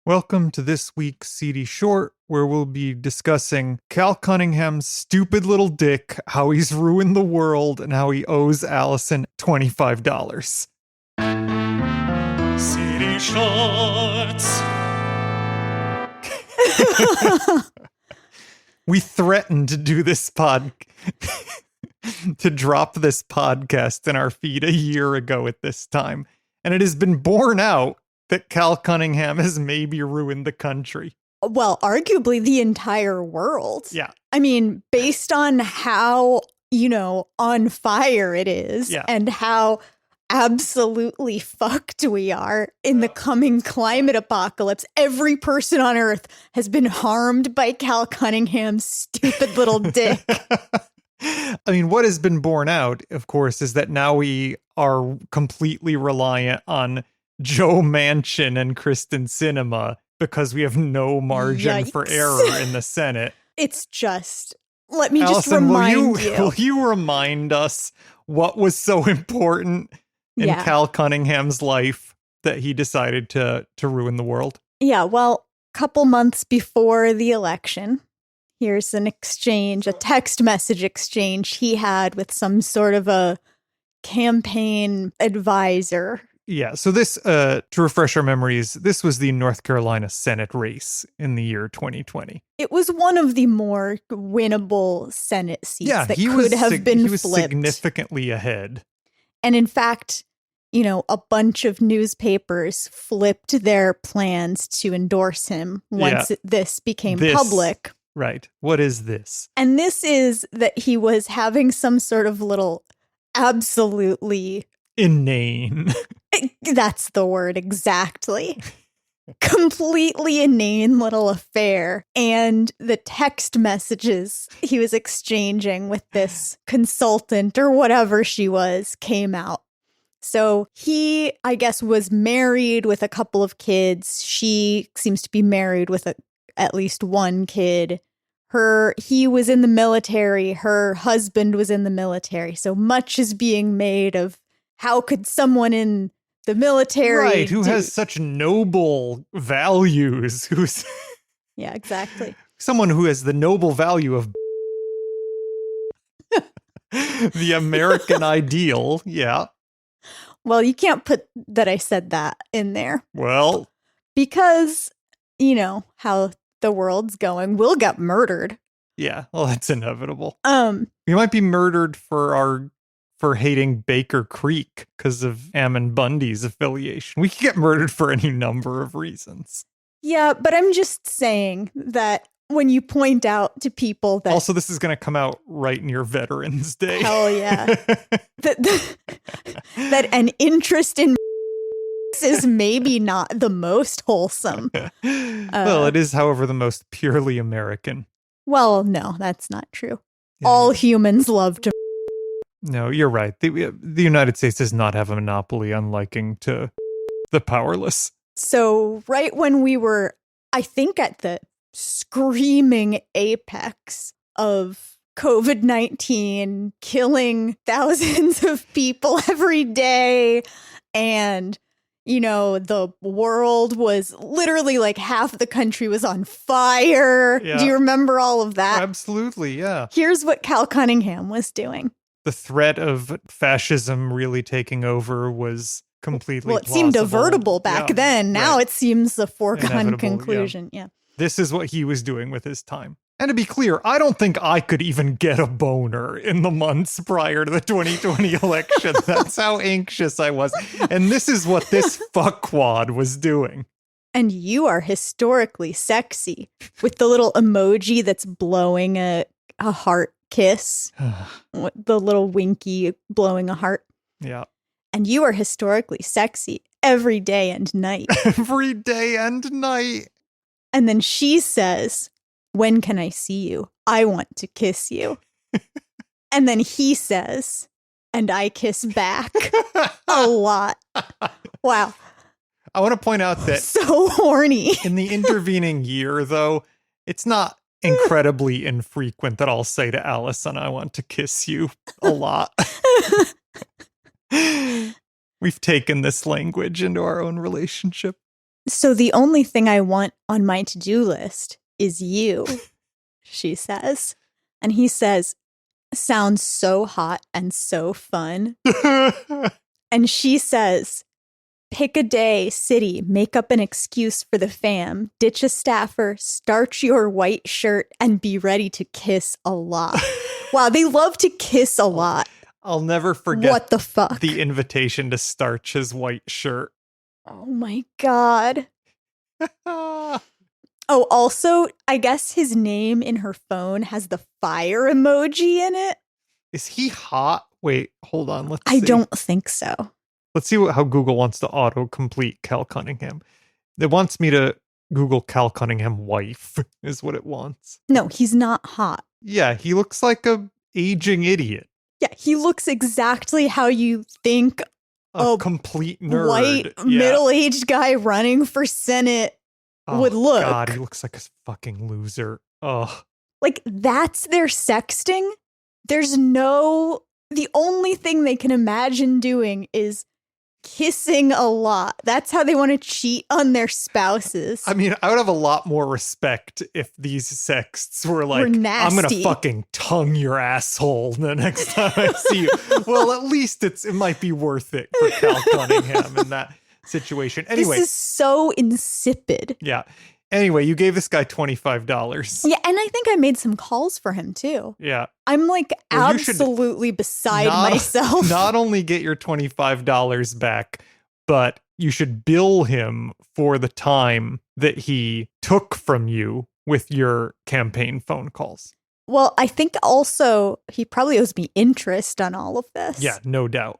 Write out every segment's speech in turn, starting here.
Welcome to this week's Seedy Short, where we'll be discussing Cal Cunningham's stupid little dick, how he's ruined the world, and how he owes Allison $25. Seedy Shorts. We threatened to do this to drop this podcast in our feed a year ago at this time, and it has been borne out that Cal Cunningham has maybe ruined the country. Well, arguably the entire world. Yeah. I mean, based on how, on fire it is and how absolutely fucked we are in the coming climate apocalypse, every person on Earth has been harmed by Cal Cunningham's stupid little dick. I mean, what has been borne out, of course, is that now we are completely reliant on Joe Manchin and Kristen Sinema because we have no margin for error in the Senate. It's just, let me Allison, just remind you. Will you remind us what was so important in Cal Cunningham's life that he decided to ruin the world? Yeah, well, a couple months before the election, here's an exchange, a text message exchange he had with some sort of a campaign advisor. Yeah, so this, to refresh our memories, this was the North Carolina Senate race in the year 2020. It was one of the more winnable Senate seats that could have been flipped. He was significantly ahead. And in fact, a bunch of newspapers flipped their plans to endorse him once this became public. Right. What is this? And this is that he was having some sort of little absolutely inane. That's the word, exactly. Completely inane little affair. And the text messages he was exchanging with this consultant or whatever she was came out. So he, I guess, was married with a couple of kids. She seems to be married with at least one kid. He was in the military. Her husband was in the military. So much is being made of how could someone in the military, who has such noble values, yeah, exactly, someone who has the noble value of the American ideal. Yeah. Well, you can't put that I said that in there. Well, because how the world's going, we'll get murdered. Yeah, well, that's inevitable. We might be murdered for hating Baker Creek because of Ammon Bundy's affiliation. We could get murdered for any number of reasons. Yeah, but I'm just saying that when you point out to people that... Also, this is going to come out right near Veterans Day. Hell yeah. that an interest in is maybe not the most wholesome. Well, it is, however, the most purely American. Well, no, that's not true. Yeah. All humans love to... No, you're right. The United States does not have a monopoly on liking to the powerless. So right when we were, I think, at the screaming apex of COVID-19 killing thousands of people every day, and, the world was literally like half the country was on fire. Yeah. Do you remember all of that? Absolutely, yeah. Here's what Cal Cunningham was doing. The threat of fascism really taking over was completely plausible. Seemed avertible back then. Now it seems a foregone inevitable conclusion. Yeah. This is what he was doing with his time. And to be clear, I don't think I could even get a boner in the months prior to the 2020 election. That's how anxious I was. And this is what this fuckwad was doing. And you are historically sexy with the little emoji that's blowing a heart kiss. The little winky blowing a heart. Yeah. And you are historically sexy every day and night. Every day and night. And then she says, "When can I see you? I want to kiss you." And then he says, and I kiss back a lot. Wow. I want to point out that so horny. In the intervening year, though, it's not incredibly infrequent that I'll say to Allison, "I want to kiss you," a lot. We've taken this language into our own relationship. So the only thing I want on my to-do list is you, she says. And he says, sounds so hot and so fun. And she says, pick a day, city, make up an excuse for the fam, ditch a staffer, starch your white shirt, and be ready to kiss a lot. Wow, they love to kiss a lot. I'll never forget What the fuck? the invitation to starch his white shirt. Oh my God. Oh, also, I guess his name in her phone has the fire emoji in it. Is he hot? Wait, hold on. Let's I see. don't think so. Let's see how Google wants to auto-complete Cal Cunningham. It wants me to Google Cal Cunningham wife, is what it wants. No, he's not hot. Yeah, he looks like a aging idiot. Yeah, he looks exactly how you think A complete nerd. white, Yeah. middle-aged guy running for Senate would look. God, he looks like a fucking loser. Ugh. Like, that's their sexting? The only thing they can imagine doing is kissing a lot. That's how they want to cheat on their spouses. I mean, I would have a lot more respect if these sexts were like, nasty. I'm gonna fucking tongue your asshole the next time I see you. Well, at least it might be worth it for Cal Cunningham in that situation. Anyway. This is so insipid. Yeah. Anyway, you gave this guy $25. Yeah, and I think I made some calls for him too. Yeah. I'm like Well, you should absolutely beside myself. Not only get your $25 back, but you should bill him for the time that he took from you with your campaign phone calls. Well, I think also he probably owes me interest on all of this. Yeah, no doubt.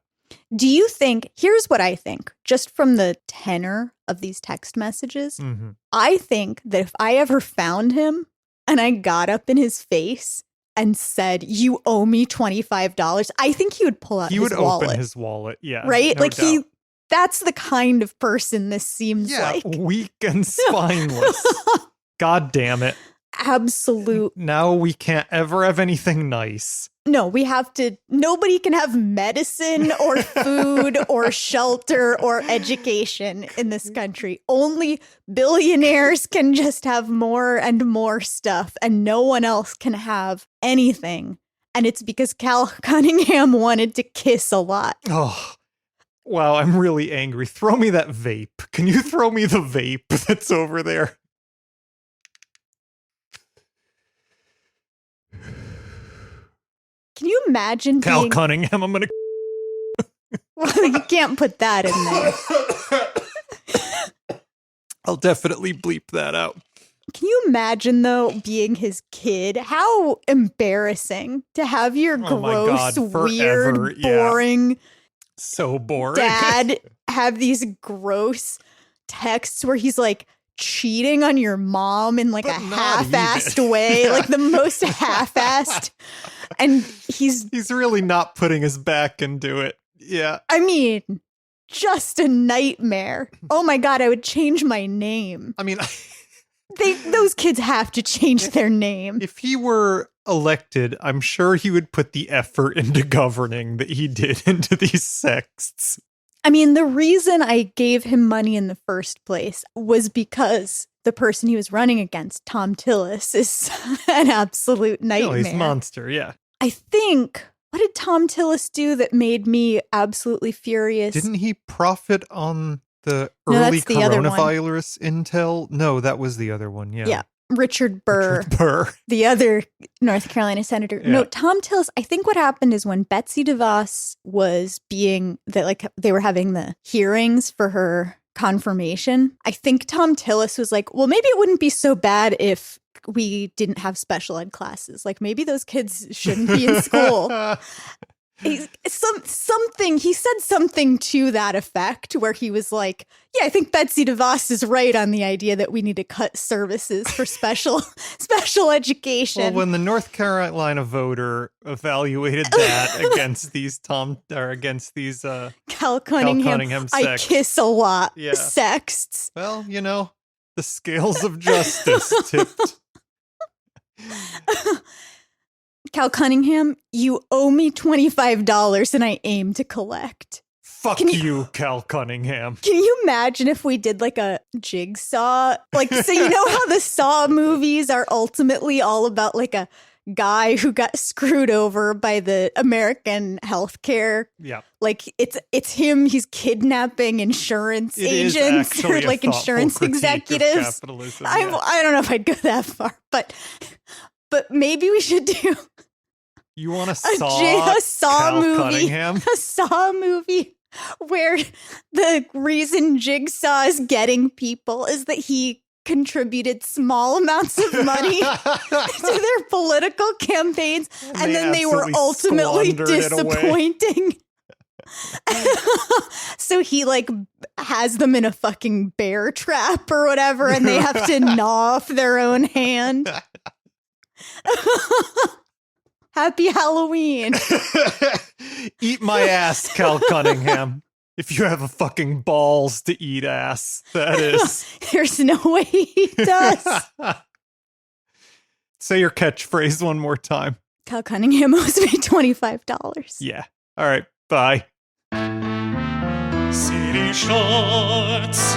Do you think, here's what I think, just from the tenor of these text messages, Mm-hmm. I think that if I ever found him and I got up in his face and said, you owe me $25, I think he would pull out his wallet. He would open his wallet, yeah. Right? No Like doubt. that's the kind of person this seems like. Weak and spineless. God damn it. Absolute. Now we can't ever have anything nice. No, nobody can have medicine or food or shelter or education in this country. Only billionaires can just have more and more stuff, and no one else can have anything. And it's because Cal Cunningham wanted to kiss a lot. Oh, wow, I'm really angry. Throw me that vape. Can you throw me the vape that's over there? Can you imagine Cal Cunningham, I'm gonna... Well, you can't put that in there. I'll definitely bleep that out. Can you imagine, though, being his kid? How embarrassing to have your Oh my gross, God, forever, weird, yeah. boring So boring. dad have these gross texts where he's like cheating on your mom in like But a not half-assed even. way, Yeah. like the most half-assed. And He's really not putting his back into it. Yeah. I mean, just a nightmare. Oh my God, I would change my name. I mean, Those kids have to change their name. if he were elected, I'm sure he would put the effort into governing that he did into these sexts. I mean, the reason I gave him money in the first place was because the person he was running against, Tom Tillis, is an absolute nightmare. No, he's a monster, yeah. I think, what did Tom Tillis do that made me absolutely furious? Didn't he profit on the No, early that's the other one. coronavirus intel? No, that was the other one, yeah. Yeah. Richard Burr, Richard Burr. the other North Carolina senator. Yeah. No, Tom Tillis, I think what happened is when Betsy DeVos was they were having the hearings for her confirmation, I think Tom Tillis was like, well, maybe it wouldn't be so bad if we didn't have special ed classes. Like maybe those kids shouldn't be in school. He said something to that effect where he was like, yeah, I think Betsy DeVos is right on the idea that we need to cut services for special education. Well, when the North Carolina voter evaluated that against these Cal Cal Cunningham, Cunningham I sexts. kiss a lot. Yeah. Sexts. Well, the scales of justice tipped. Cal Cunningham, you owe me $25 and I aim to collect. Fuck you, Cal Cunningham. Can you imagine if we did like a Jigsaw? Like, so you know how the Saw movies are ultimately all about like a guy who got screwed over by the American healthcare. Yeah. Like it's him, he's kidnapping insurance It is agents or actually a like thoughtful insurance critique of executives. capitalism, I yeah. don't know if I'd go that far, but maybe we should do You want a a Saw Saw Cal movie, Cunningham? a Saw movie where the reason Jigsaw is getting people is that he contributed small amounts of money to their political campaigns, and then they were ultimately disappointing. So he like has them in a fucking bear trap or whatever, and they have to gnaw off their own hand. Happy Halloween. Eat my ass, Cal Cunningham. If you have a fucking balls to eat ass, that is. There's no way he does. Say your catchphrase one more time. Cal Cunningham owes me $25. Yeah. All right. Bye. Seedy Shorts.